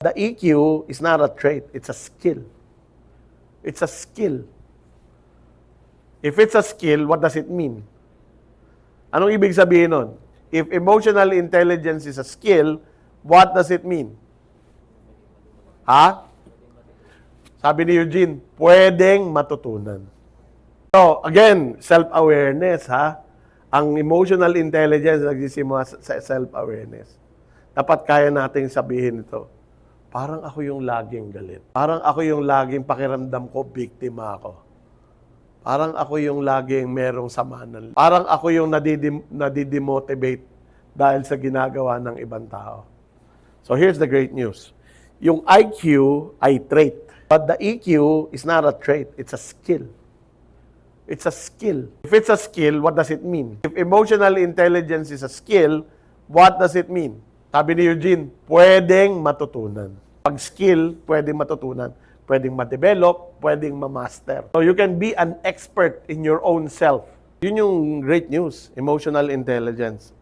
The EQ is not a trait, it's a skill. It's a skill. If it's a skill, what does it mean? Anong ibig sabihin nun? If emotional intelligence is a skill, what does it mean? Ha? Sabi ni Eugene, pwedeng matutunan. So, again, self-awareness, ha? Ang emotional intelligence nagsisimula sa self-awareness. Dapat kaya nating sabihin ito. Parang ako yung laging galit. Parang ako yung laging pakiramdam ko, biktima ako. Parang ako yung laging merong sama ng... Parang ako yung nadidemotivate dahil sa ginagawa ng ibang tao. So here's the great news. Yung IQ ay trait. But the EQ is not a trait, it's a skill. It's a skill. If it's a skill, what does it mean? If emotional intelligence is a skill, what does it mean? Sabi ni Eugene, pwedeng matutunan. Pag skill, pwedeng matutunan. Pwedeng ma-develop, pwedeng ma-master. So you can be an expert in your own self. Yun yung great news, emotional intelligence.